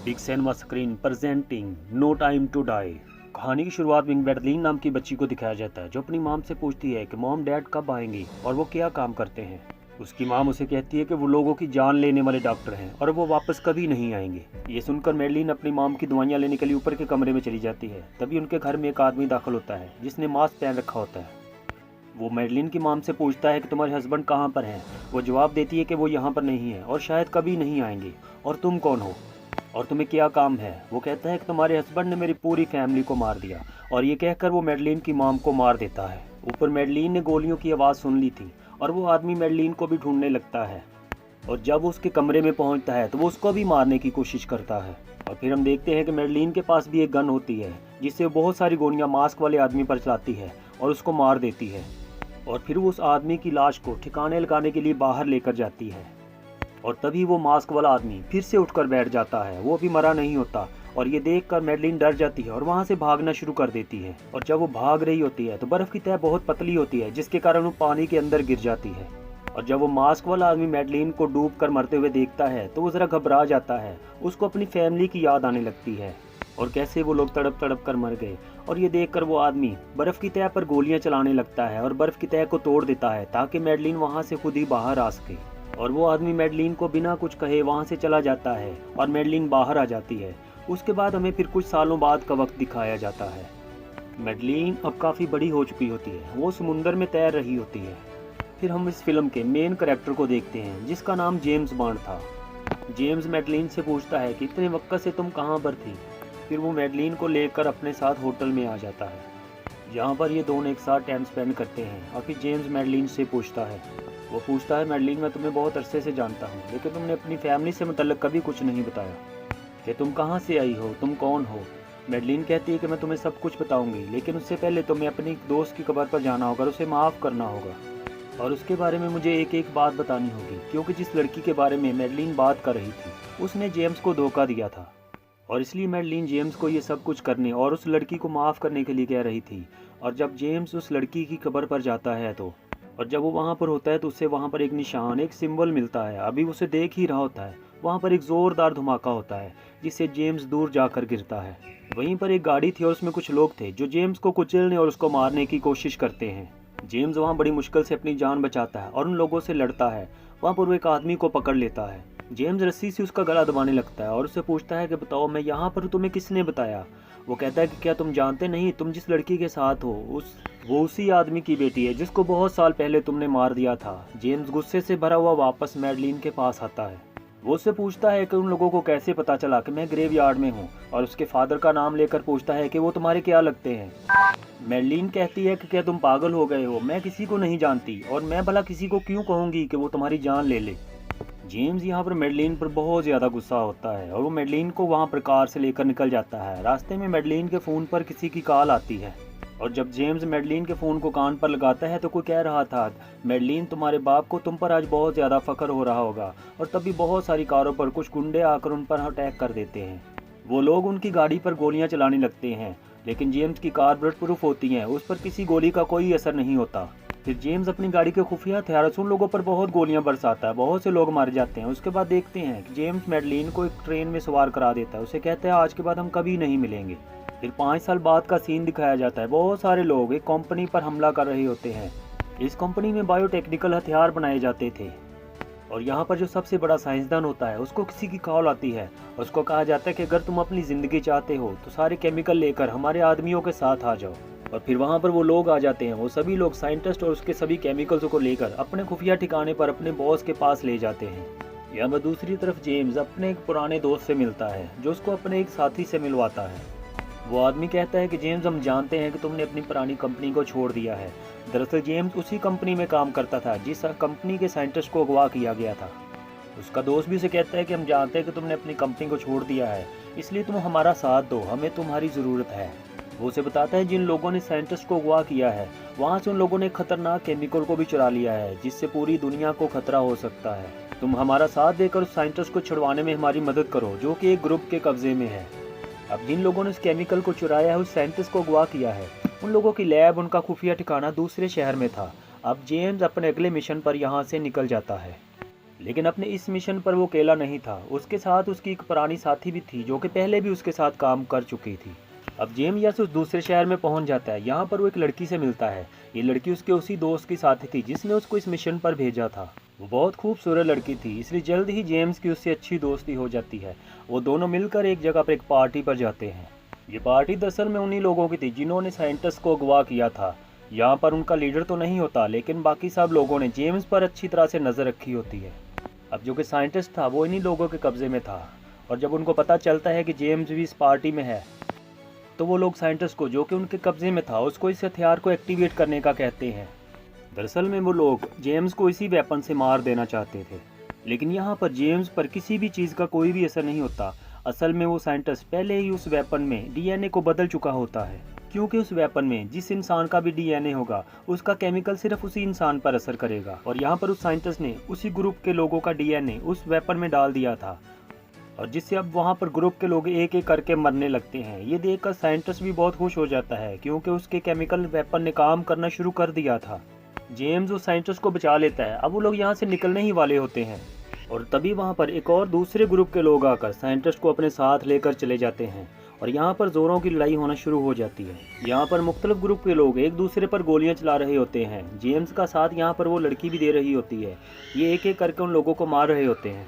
Big cinema screen presenting no time to die. कहानी की शुरुआत में मैडलीन नाम की बच्ची को दिखाया जाता है जो अपनी मॉम से पूछती है कि मॉम डैड कब आएंगी और वो क्या काम करते हैं। उसकी मॉम उसे कहती है कि वो लोगों की जान लेने वाले डॉक्टर हैं और वो वापस कभी नहीं आएंगे। ये सुनकर मैडलीन अपनी मॉम की दवाइयाँ लेने के लिए ऊपर के कमरे में चली जाती है। तभी उनके घर में एक आदमी दाखिल होता है जिसने मास्क पहन रखा होता है। वो मैडलीन की मॉम से पूछता है कि तुम्हारे हस्बैंड कहाँ पर हैं। वो जवाब देती है कि वो यहाँ पर नहीं है और शायद कभी नहीं आएंगे। और तुम कौन हो और तुम्हें क्या काम है। वो कहता है कि तुम्हारे हस्बैंड ने मेरी पूरी फैमिली को मार दिया। और ये कहकर वो मैडलीन की मॉम को मार देता है। ऊपर मैडलीन ने गोलियों की आवाज़ सुन ली थी और वो आदमी मैडलीन को भी ढूंढने लगता है। और जब वो उसके कमरे में पहुंचता है तो वो उसको भी मारने की कोशिश करता है। और फिर हम देखते हैं कि मैडलीन के पास भी एक गन होती है जिससे वो बहुत सारी गोलियां मास्क वाले आदमी पर चलाती है और उसको मार देती है। और फिर वो उस आदमी की लाश को ठिकाने लगाने के लिए बाहर लेकर जाती है। और तभी वो मास्क वाला आदमी फिर से उठकर बैठ जाता है। वो भी मरा नहीं होता। और ये देखकर मैडलीन डर जाती है और वहाँ से भागना शुरू कर देती है। और जब वो भाग रही होती है तो बर्फ़ की तह बहुत पतली होती है जिसके कारण वो पानी के अंदर गिर जाती है। और जब वो मास्क वाला आदमी मैडलीन को डूब कर मरते हुए देखता है तो वो ज़रा घबरा जाता है। उसको अपनी फैमिली की याद आने लगती है और कैसे वो लोग तड़प तड़प कर मर गए। और ये देखकर वो आदमी बर्फ़ की तह पर गोलियां चलाने लगता है और बर्फ़ की तह को तोड़ देता है ताकि मैडलीन वहाँ से खुद ही बाहर आ सके। और वो आदमी मैडलीन को बिना कुछ कहे वहाँ से चला जाता है और मैडलीन बाहर आ जाती है। उसके बाद हमें फिर कुछ सालों बाद का वक्त दिखाया जाता है। मैडलीन अब काफ़ी बड़ी हो चुकी होती है। वो समुंदर में तैर रही होती है। फिर हम इस फिल्म के मेन कैरेक्टर को देखते हैं जिसका नाम जेम्स बॉन्ड था। जेम्स मैडलीन से पूछता है कि इतने वक्त से तुम कहाँ पर थी। फिर वो मैडलीन को लेकर अपने साथ होटल में आ जाता है जहाँ पर ये दोनों एक साथ टाइम स्पेंड करते हैं। और फिर जेम्स मैडलीन से पूछता है, वो पूछता है मैडलीन मैं तुम्हें बहुत अरसे से जानता हूँ लेकिन तुमने अपनी फैमिली से मुतल्लिक कभी कुछ नहीं बताया कि तुम कहाँ से आई हो, तुम कौन हो। मैडलीन कहती है कि मैं तुम्हें सब कुछ बताऊंगी लेकिन उससे पहले तुम्हें अपनी दोस्त की कब्र पर जाना होगा और उसे माफ़ करना होगा। और उसके बारे में मुझे एक एक बात बतानी होगी क्योंकि जिस लड़की के बारे में मैडलीन बात कर रही थी उसने जेम्स को धोखा दिया था। और इसलिए मैडलीन जेम्स को ये सब कुछ करने और उस लड़की को माफ़ करने के लिए कह रही थी। और जब जेम्स उस लड़की की कब्र पर जाता है तो और जब वो वहाँ पर होता है तो उससे वहाँ पर एक निशान, एक सिंबल मिलता है। अभी उसे देख ही रहा होता है। वहाँ पर एक ज़ोरदार धमाका होता है जिससे जेम्स दूर जाकर गिरता है। वहीं पर एक गाड़ी थी और उसमें कुछ लोग थे जो जेम्स को कुचलने और उसको मारने की कोशिश करते हैं। जेम्स वहाँ बड़ी मुश्किल से अपनी जान बचाता है और उन लोगों से लड़ता है। वहाँ पर वो एक आदमी को पकड़ लेता है। जेम्स रस्सी से उसका गला दबाने लगता है और उससे पूछता है कि बताओ मैं यहाँ पर हूँ, तुम्हें किसने बताया। वो कहता है कि क्या तुम जानते नहीं, तुम जिस लड़की के साथ हो वो उसी आदमी की बेटी है जिसको बहुत साल पहले तुमने मार दिया था। जेम्स गुस्से से भरा हुआ वापस मैडलीन के पास आता है। वो उससे पूछता है कि उन लोगों को कैसे पता चला कि मैं ग्रेवयार्ड में हूँ और उसके फादर का नाम लेकर पूछता है कि वो तुम्हारे क्या लगते हैं। मैडलीन कहती है कि क्या तुम पागल हो गए हो, मैं किसी को नहीं जानती और मैं भला किसी को क्यों कहूँगी कि वो तुम्हारी जान ले ले। जेम्स यहाँ पर मैडलीन पर बहुत ज़्यादा गुस्सा होता है और वो मैडलीन को वहाँ पर कार से लेकर निकल जाता है। रास्ते में मैडलीन के फ़ोन पर किसी की कॉल आती है और जब जेम्स मैडलीन के फ़ोन को कान पर लगाता है तो कोई कह रहा था मैडलीन तुम्हारे बाप को तुम पर आज बहुत ज़्यादा फ़ख्र हो रहा होगा। और तभी बहुत सारी कारों पर कुछ गुंडे आकर उन पर अटैक कर देते हैं। वो लोग उनकी गाड़ी पर गोलियां चलाने लगते हैं लेकिन जेम्स की कार बुलेट प्रूफ होती है, उस पर किसी गोली का कोई असर नहीं होता। फिर जेम्स अपनी गाड़ी के खुफिया हथियारों से उन लोगों पर बहुत गोलियां बरसाता है। बहुत से लोग मारे जाते हैं। उसके बाद देखते हैं कि जेम्स मैडलीन को एक ट्रेन में सवार करा देता है। उसे कहता है आज के बाद हम कभी नहीं मिलेंगे। फिर 5 साल बाद का सीन दिखाया जाता है। बहुत सारे लोग एक कंपनी पर हमला कर रहे होते हैं। इस कंपनी में बायोटेक्निकल हथियार बनाए जाते थे और यहाँ पर जो सबसे बड़ा साइंसदान होता है उसको किसी की कॉल आती है। उसको कहा जाता है कि अगर तुम अपनी ज़िंदगी चाहते हो तो सारे केमिकल लेकर हमारे आदमियों के साथ आ जाओ। और फिर वहाँ पर वो लोग आ जाते हैं। वो सभी लोग साइंटिस्ट और उसके सभी केमिकल्स को लेकर अपने खुफिया ठिकाने पर अपने बॉस के पास ले जाते हैं। यहाँ पर दूसरी तरफ जेम्स अपने एक पुराने दोस्त से मिलता है जो उसको अपने एक साथी से मिलवाता है। वो आदमी कहता है कि जेम्स हम जानते हैं कि तुमने अपनी पुरानी कंपनी को छोड़ दिया है। दरअसल जेम्स उसी कंपनी में काम करता था जिस कंपनी के साइंटिस्ट को अगवा किया गया था। उसका दोस्त भी उसे कहता है कि हम जानते हैं कि तुमने अपनी कंपनी को छोड़ दिया है, इसलिए तुम हमारा साथ दो, हमें तुम्हारी ज़रूरत है। वो उसे बताता है जिन लोगों ने साइंटिस्ट को अगवा किया है वहाँ से उन लोगों ने खतरनाक केमिकल को भी चुरा लिया है जिससे पूरी दुनिया को खतरा हो सकता है। तुम हमारा साथ देकर उस साइंटिस्ट को छुड़वाने में हमारी मदद करो जो कि एक ग्रुप के कब्जे में है। अब जिन लोगों ने उस केमिकल को चुराया है, उस साइंटिस्ट को अगवा किया है, उन लोगों की लैब, उनका खुफिया ठिकाना दूसरे शहर में था। अब जेम्स अपने अगले मिशन पर यहाँ से निकल जाता है। लेकिन अपने इस मिशन पर वो अकेला नहीं था, उसके साथ उसकी एक पुरानी साथी भी थी जो कि पहले भी उसके साथ काम कर चुकी थी। अब जेम्स यहाँ से उस दूसरे शहर में पहुंच जाता है। यहाँ पर वो एक लड़की से मिलता है। ये लड़की उसके उसी दोस्त की साथी थी जिसने उसको इस मिशन पर भेजा था। वो बहुत खूबसूरत लड़की थी, इसलिए जल्द ही जेम्स की उससे अच्छी दोस्ती हो जाती है। वो दोनों मिलकर एक जगह पर एक पार्टी पर जाते हैं। ये पार्टी दरअसल में उन्हीं लोगों की थी जिन्होंने साइंटिस्ट को अगवा किया था। यहाँ पर उनका लीडर तो नहीं होता, लेकिन बाकी सब लोगों ने जेम्स पर अच्छी तरह से नज़र रखी होती है। अब जो कि साइंटिस्ट था वो इन्हीं लोगों के कब्जे में था, और जब उनको पता चलता है कि जेम्स भी इस पार्टी में है तो वो लोग साइंटिस्ट को, जो कि उनके कब्जे में था, उसको इस हथियार को एक्टिवेट करने का कहते हैं। दरअसल में वो लोग जेम्स को इसी वेपन से मार देना चाहते थे, लेकिन यहाँ पर जेम्स पर किसी भी चीज़ का कोई भी असर नहीं होता। असल में वो साइंटिस्ट पहले ही उस वेपन में डीएनए को बदल चुका होता है, क्योंकि उस वेपन में जिस इंसान का भी डीएनए होगा उसका केमिकल सिर्फ उसी इंसान पर असर करेगा। और यहाँ पर उस साइंटिस्ट ने उसी ग्रुप के लोगों का डीएनए उस वेपन में डाल दिया था, और जिससे अब वहाँ पर ग्रुप के लोग एक एक करके मरने लगते हैं। ये देखकर साइंटिस्ट भी बहुत खुश हो जाता है, क्योंकि उसके केमिकल वेपन ने काम करना शुरू कर दिया था। जेम्स उस साइंटिस्ट को बचा लेता है। अब वो लोग यहाँ से निकलने ही वाले होते हैं, और तभी वहाँ पर एक और दूसरे ग्रुप के लोग आकर साइंटिस्ट को अपने साथ लेकर चले जाते हैं, और यहाँ पर जोरों की लड़ाई होना शुरू हो जाती है। यहाँ पर मुख्तलिफ ग्रुप के लोग एक दूसरे पर गोलियाँ चला रहे होते हैं। जेम्स का साथ यहाँ पर वो लड़की भी दे रही होती है। ये एक एक करके उन लोगों को मार रहे होते हैं,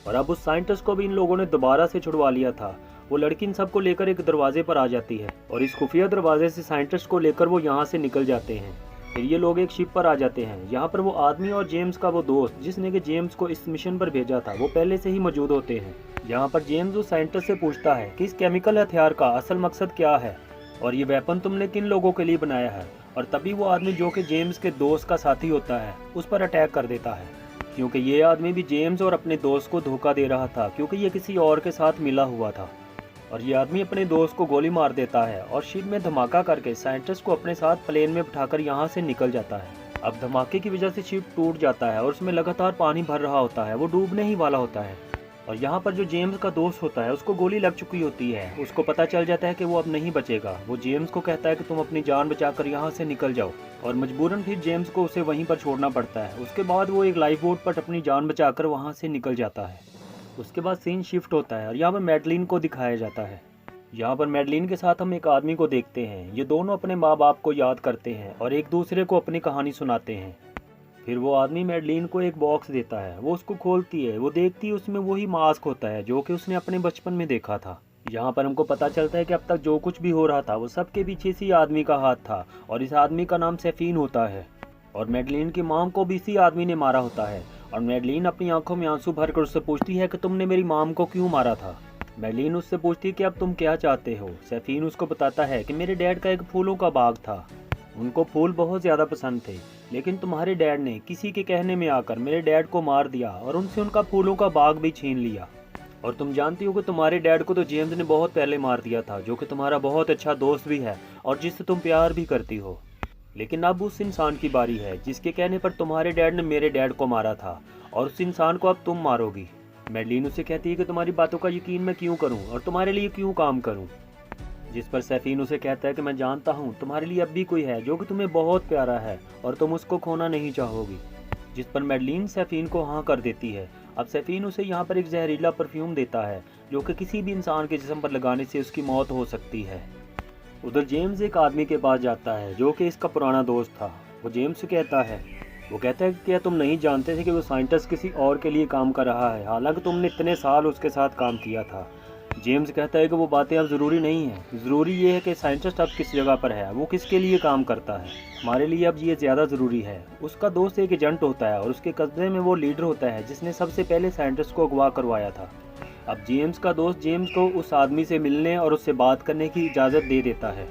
और अब उस साइंटिस्ट को भी इन लोगों ने दोबारा से छुड़वा लिया था। वो लड़की इन सबको लेकर एक दरवाजे पर आ जाती है, और इस खुफिया दरवाजे से साइंटिस्ट को लेकर वो यहाँ से निकल जाते हैं। फिर ये लोग एक शिप पर आ जाते हैं। यहाँ पर वो आदमी और जेम्स का वो दोस्त जिसने कि जेम्स को इस मिशन पर भेजा था वो पहले से ही मौजूद होते हैं। यहाँ पर जेम्स उस साइंटिस्ट से पूछता है कि इस केमिकल हथियार का असल मकसद क्या है, और ये वेपन तुमने किन लोगों के लिए बनाया है। और तभी वो आदमी, जो कि जेम्स के दोस्त का साथी होता है, उस पर अटैक कर देता है, क्योंकि ये आदमी भी जेम्स और अपने दोस्त को धोखा दे रहा था, क्योंकि ये किसी और के साथ मिला हुआ था। और ये आदमी अपने दोस्त को गोली मार देता है, और शिप में धमाका करके साइंटिस्ट को अपने साथ प्लेन में बिठाकर यहाँ से निकल जाता है। अब धमाके की वजह से शिप टूट जाता है, और उसमें लगातार पानी भर रहा होता है, वो डूबने ही वाला होता है। और यहाँ पर जो जेम्स का दोस्त होता है उसको गोली लग चुकी होती है। उसको पता चल जाता है कि वो अब नहीं बचेगा। वो जेम्स को कहता है कि तुम अपनी जान बचाकर यहाँ से निकल जाओ, और मजबूरन फिर जेम्स को उसे वहीं पर छोड़ना पड़ता है। उसके बाद वो एक लाइफ बोट पर अपनी जान बचाकर वहाँ से निकल जाता है। उसके बाद सीन शिफ्ट होता है, और यहाँ पर मैडलिन को दिखाया जाता है। यहाँ पर मैडलिन के साथ हम एक आदमी को देखते हैं। ये दोनों अपने माँ बाप को याद करते हैं और एक दूसरे को अपनी कहानी सुनाते हैं। फिर वो आदमी मैडलिन को एक बॉक्स देता है। वो उसको खोलती है, वो देखती है उसमें वही मास्क होता है जो कि उसने अपने बचपन में देखा था। यहाँ पर हमको पता चलता है कि अब तक जो कुछ भी हो रहा था वो सबके पीछे इसी आदमी का हाथ था, और इस आदमी का नाम सैफीन होता है। और मैडलिन की माम को भी इसी आदमी ने मारा होता है। और मैडलिन अपनी आंखों में आंसू भरकर उससे पूछती है कि तुमने मेरी माम को क्यों मारा था। मैडलिन उससे पूछती है कि अब तुम क्या चाहते हो। सैफीन उसको बताता है कि मेरे डैड का एक फूलों का बाग था, उनको फूल बहुत ज़्यादा पसंद थे, लेकिन तुम्हारे डैड ने किसी के कहने में आकर मेरे डैड को मार दिया और उनसे उनका फूलों का बाग भी छीन लिया। और तुम जानती हो कि तुम्हारे डैड को तो जेम्स ने बहुत पहले मार दिया था, जो कि तुम्हारा बहुत अच्छा दोस्त भी है और जिससे तुम प्यार भी करती हो। लेकिन अब उस इंसान की बारी है जिसके कहने पर तुम्हारे डैड ने मेरे डैड को मारा था, और उस इंसान को अब तुम मारोगी। मैडलिन उसे कहती है कि तुम्हारी बातों का यकीन मैं क्यों करूं और तुम्हारे लिए क्यों काम करूं। जिस पर सैफीन उसे कहता है कि मैं जानता हूं तुम्हारे लिए अब भी कोई है जो कि तुम्हें बहुत प्यारा है और तुम उसको खोना नहीं चाहोगी। जिस पर मैडलिन सैफीन को हाँ कर देती है। अब सैफीन उसे यहाँ पर एक जहरीला परफ्यूम देता है जो कि किसी भी इंसान के जिस्म पर लगाने से उसकी मौत हो सकती है। उधर जेम्स एक आदमी के पास जाता है जो कि इसका पुराना दोस्त था। वो जेम्स से कहता है कि क्या तुम नहीं जानते थे कि वो साइंटिस्ट किसी और के लिए काम कर रहा है, हालांकि तुमने इतने साल उसके साथ काम किया था। जेम्स कहता है कि वो बातें अब ज़रूरी नहीं है, ज़रूरी ये है कि साइंटिस्ट अब किस जगह पर है, वो किसके लिए काम करता है, हमारे लिए अब ये ज़्यादा ज़रूरी है। उसका दोस्त एक एजेंट होता है और उसके कब्जे में वो लीडर होता है जिसने सबसे पहले साइंटिस्ट को अगवा करवाया था। अब जेम्स का दोस्त जेम्स को उस आदमी से मिलने और उससे बात करने की इजाज़त दे देता है।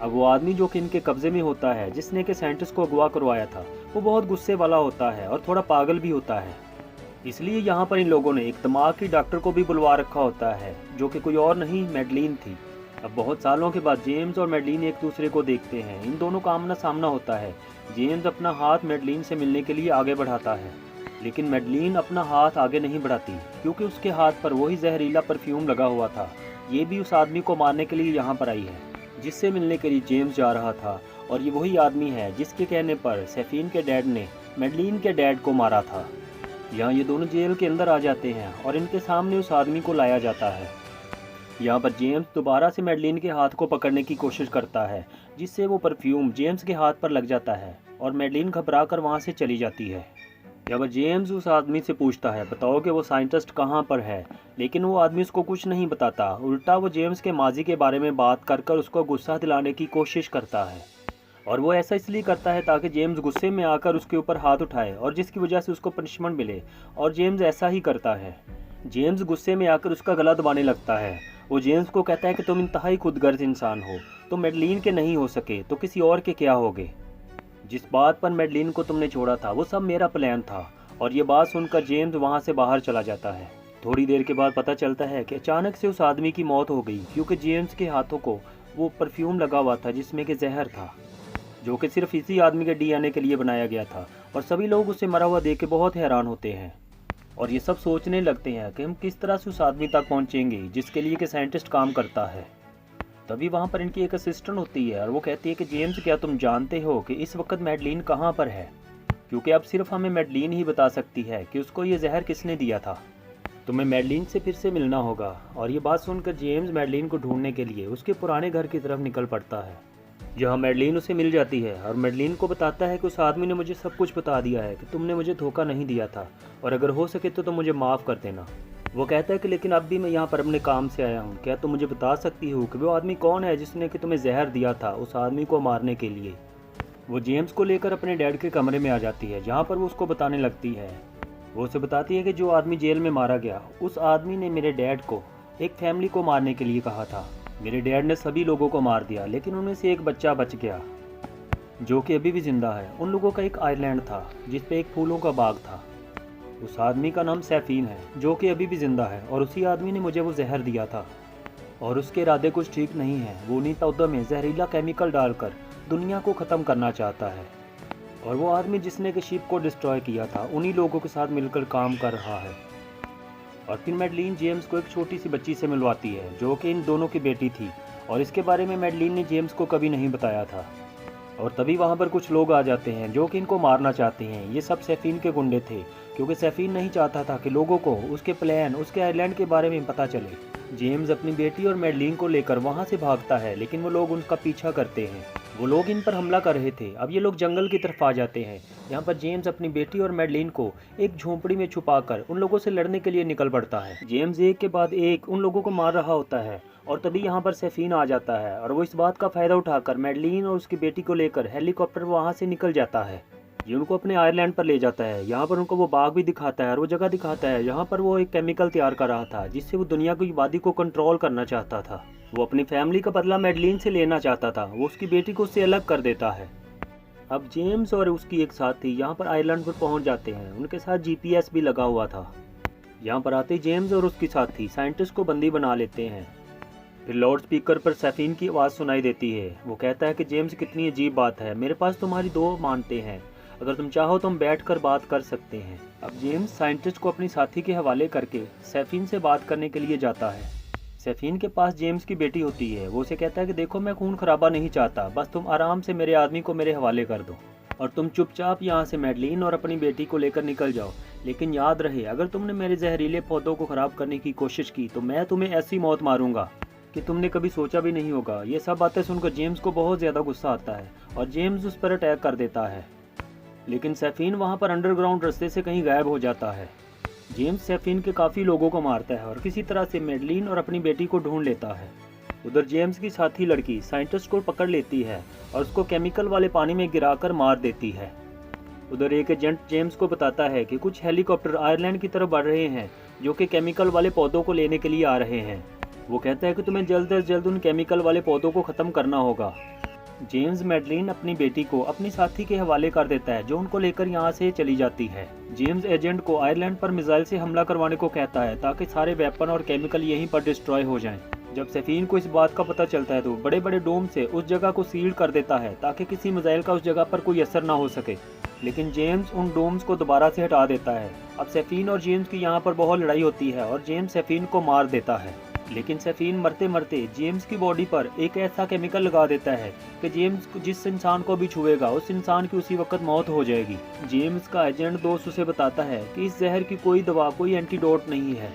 अब वो आदमी जो कि इनके कब्जे में होता है जिसने कि साइंटिस्ट को अगवा करवाया था, वो बहुत गुस्से वाला होता है और थोड़ा पागल भी होता है। इसलिए यहाँ पर इन लोगों ने एक दिमाग की डॉक्टर को भी बुलवा रखा होता है जो कि कोई और नहीं मैडलिन थी। अब बहुत सालों के बाद जेम्स और मैडलिन एक दूसरे को देखते हैं। इन दोनों का आमना सामना होता है। जेम्स अपना हाथ मैडलिन से मिलने के लिए आगे बढ़ाता है, लेकिन मैडलिन अपना हाथ आगे नहीं बढ़ाती क्योंकि उसके हाथ पर वही जहरीला परफ्यूम लगा हुआ था। ये भी उस आदमी को मारने के लिए यहाँ पर आई है जिससे मिलने के लिए जेम्स जा रहा था, और ये वही आदमी है जिसके कहने पर सैफीन के डैड ने मैडलिन के डैड को मारा था। यहाँ ये दोनों जेल के अंदर आ जाते हैं और इनके सामने उस आदमी को लाया जाता है। यहाँ पर जेम्स दोबारा से मैडलिन के हाथ को पकड़ने की कोशिश करता है, जिससे वो परफ्यूम जेम्स के हाथ पर लग जाता है और मैडलिन घबरा कर वहाँ से चली जाती है। यहाँ पर जेम्स उस आदमी से पूछता है, बताओ कि वो साइंटिस्ट कहाँ पर है, लेकिन वो आदमी उसको कुछ नहीं बताता। उल्टा वो जेम्स के माजी के बारे में बात कर कर उसको गुस्सा दिलाने की कोशिश करता है, और वो ऐसा इसलिए करता है ताकि जेम्स गुस्से में आकर उसके ऊपर हाथ उठाए और जिसकी वजह से उसको पनिशमेंट मिले, और जेम्स ऐसा ही करता है। जेम्स गुस्से में आकर उसका गला दबाने लगता है। वो जेम्स को कहता है कि तुम इंतहाई खुदगर्ज इंसान हो, तुम मैडलिन के नहीं हो सके तो किसी और के क्या होगे। जिस बात पर मैडलिन को तुमने छोड़ा था वो सब मेरा प्लान था। और ये बात सुनकर जेम्स वहाँ से बाहर चला जाता है। थोड़ी देर के बाद पता चलता है कि अचानक से उस आदमी की मौत हो गई, क्योंकि जेम्स के हाथों को वो परफ्यूम लगा हुआ था जिसमें कि जहर था, जो कि सिर्फ इसी आदमी के डीएनए के लिए बनाया गया था। और सभी लोग उसे मरा हुआ देख के बहुत हैरान होते हैं और ये सब सोचने लगते हैं कि हम किस तरह से उस आदमी तक पहुंचेंगे जिसके लिए कि साइंटिस्ट काम करता है। तभी वहाँ पर इनकी एक असिस्टेंट होती है और वो कहती है कि जेम्स, क्या तुम जानते हो कि इस वक्त मैडलिन कहाँ पर है, क्योंकि अब सिर्फ हमें मैडलिन ही बता सकती है कि उसको ये जहर किसने दिया था। तुम्हें मैडलिन से फिर से मिलना होगा। और ये बात सुनकर जेम्स मैडलिन को ढूंढने के लिए उसके पुराने घर की तरफ निकल पड़ता है, जहाँ मैडलिन उसे मिल जाती है और मैडलिन को बताता है कि उस आदमी ने मुझे सब कुछ बता दिया है कि तुमने मुझे धोखा नहीं दिया था और अगर हो सके तो तुम मुझे माफ़ कर देना। वो कहता है कि लेकिन अब भी मैं यहाँ पर अपने काम से आया हूँ, क्या तुम मुझे बता सकती हो कि वो आदमी कौन है जिसने कि तुम्हें जहर दिया था उस आदमी को मारने के लिए। वो जेम्स को लेकर अपने डैड के कमरे में आ जाती है, जहाँ पर वो उसको बताने लगती है। वो उसे बताती है कि जो आदमी जेल में मारा गया उस आदमी ने मेरे डैड को एक फैमिली को मारने के लिए कहा था। मेरे डैड ने सभी लोगों को मार दिया, लेकिन उनमें से एक बच्चा बच गया जो कि अभी भी जिंदा है। उन लोगों का एक आइलैंड था जिस पे एक फूलों का बाग था। उस आदमी का नाम सैफीन है जो कि अभी भी जिंदा है, और उसी आदमी ने मुझे वो जहर दिया था और उसके इरादे कुछ ठीक नहीं है। वो उन्हीं पौधों में जहरीला केमिकल डालकर दुनिया को ख़त्म करना चाहता है, और वो आदमी जिसने कि शिप को डिस्ट्रॉय किया था उन्हीं लोगों के साथ मिलकर काम कर रहा है। और फिर मैडलिन जेम्स को एक छोटी सी बच्ची से मिलवाती है जो कि इन दोनों की बेटी थी, और इसके बारे में मैडलिन ने जेम्स को कभी नहीं बताया था। और तभी वहाँ पर कुछ लोग आ जाते हैं जो कि इनको मारना चाहते हैं। ये सब सैफीन के गुंडे थे, क्योंकि सैफीन नहीं चाहता था कि लोगों को उसके प्लान, उसके आइलैंड के बारे में पता चले। जेम्स अपनी बेटी और मैडलिन को लेकर वहाँ से भागता है, लेकिन वो लोग उनका पीछा करते हैं। वो लोग इन पर हमला कर रहे थे। अब ये लोग जंगल की तरफ आ जाते हैं। यहाँ पर जेम्स अपनी बेटी और मैडलिन को एक झोंपड़ी में छुपाकर उन लोगों से लड़ने के लिए निकल पड़ता है। जेम्स एक के बाद एक उन लोगों को मार रहा होता है, और तभी यहाँ पर सैफीन आ जाता है और वो इस बात का फ़ायदा उठाकर मैडलिन और उसकी बेटी को लेकर हेलीकॉप्टर वहाँ से निकल जाता है। ये उनको अपने आयरलैंड पर ले जाता है। यहाँ पर उनको वो बाग भी दिखाता है और वो जगह दिखाता है यहाँ पर वो एक केमिकल तैयार कर रहा था जिससे वो दुनिया की आबादी को कंट्रोल करना चाहता था। वो अपनी फैमिली का बदला मैडलिन से लेना चाहता था। वो उसकी बेटी को उससे अलग कर देता है। अब जेम्स और उसकी एक साथी यहाँ पर आइलैंड पर पहुँच जाते हैं। उनके साथ जीपीएस भी लगा हुआ था। यहाँ पर आते ही जेम्स और उसकी साथी साइंटिस्ट को बंदी बना लेते हैं। फिर लाउड स्पीकर पर सैफीन की आवाज़ सुनाई देती है। वो कहता है कि जेम्स, कितनी अजीब बात है, मेरे पास तुम्हारी दो मानते हैं, अगर तुम चाहो तो हम बैठकर बात कर सकते हैं। अब जेम्स साइंटिस्ट को अपनी साथी के हवाले करके सैफीन से बात करने के लिए जाता है। सैफीन के पास जेम्स की बेटी होती है। वो उसे कहता है कि देखो, मैं खून खराबा नहीं चाहता, बस तुम आराम से मेरे आदमी को मेरे हवाले कर दो और तुम चुपचाप यहाँ से मैडलिन और अपनी बेटी को लेकर निकल जाओ। लेकिन याद रहे, अगर तुमने मेरे जहरीले पौधों को ख़राब करने की कोशिश की तो मैं तुम्हें ऐसी मौत मारूंगा कि तुमने कभी सोचा भी नहीं होगा। ये सब बातें सुनकर जेम्स को बहुत ज़्यादा गुस्सा आता है और जेम्स उस पर अटैक कर देता है, लेकिन सैफीन वहाँ पर अंडरग्राउंड रास्ते से कहीं गायब हो जाता है। जेम्स सैफीन के काफ़ी लोगों को मारता है और किसी तरह से मैडलिन और अपनी बेटी को ढूंढ लेता है। उधर जेम्स की साथी लड़की साइंटिस्ट को पकड़ लेती है और उसको केमिकल वाले पानी में गिराकर मार देती है। उधर एक एजेंट जेम्स को बताता है कि कुछ हेलीकॉप्टर आयरलैंड की तरफ बढ़ रहे हैं जो कि केमिकल वाले पौधों को लेने के लिए आ रहे हैं। वो कहता है कि तुम्हें जल्द से जल्द उन केमिकल वाले पौधों को ख़त्म करना होगा। जेम्स मैडलिन अपनी बेटी को अपनी साथी के हवाले कर देता है जो उनको लेकर यहाँ से चली जाती है। जेम्स एजेंट को आयरलैंड पर मिसाइल से हमला करवाने को कहता है ताकि सारे वेपन और केमिकल यहीं पर डिस्ट्रॉय हो जाएं। जब सैफीन को इस बात का पता चलता है तो बड़े बड़े डोम से उस जगह को सील कर देता है ताकि किसी मिसाइल का उस जगह पर कोई असर ना हो सके, लेकिन जेम्स उन डोम्स को दोबारा से हटा देता है। अब सैफीन और जेम्स की यहाँ पर बहुत लड़ाई होती है और जेम्स सैफीन को मार देता है लेकिन सैफीन मरते मरते जेम्स की बॉडी पर एक ऐसा केमिकल लगा देता है कि जेम्स जिस इंसान को भी छुएगा उस इंसान की उसी वक्त मौत हो जाएगी। जेम्स का एजेंट दोस्त उसे बताता है कि इस जहर की कोई दवा, कोई एंटीडोट नहीं है।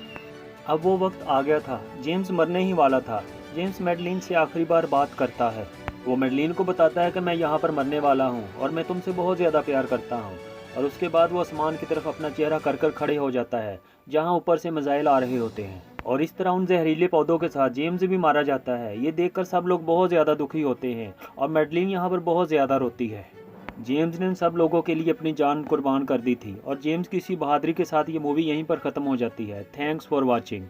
अब वो वक्त आ गया था, जेम्स मरने ही वाला था। जेम्स मैडलिन से आखिरी बार बात करता है। वो मैडलिन को बताता है कि मैं यहाँ पर मरने वाला हूँ और मैं तुमसे बहुत ज़्यादा प्यार करता हूँ। और उसके बाद वो आसमान की तरफ अपना चेहरा कर कर खड़े हो जाता है जहाँ ऊपर से मिसाइल आ रहे होते हैं। और इस तरह उन जहरीले पौधों के साथ जेम्स भी मारा जाता है। ये देखकर सब लोग बहुत ज़्यादा दुखी होते हैं और मैडलिन यहाँ पर बहुत ज़्यादा रोती है। जेम्स ने सब लोगों के लिए अपनी जान कुर्बान कर दी थी और जेम्स की इसी बहादुरी के साथ ये मूवी यहीं पर ख़त्म हो जाती है। Thanks for watching.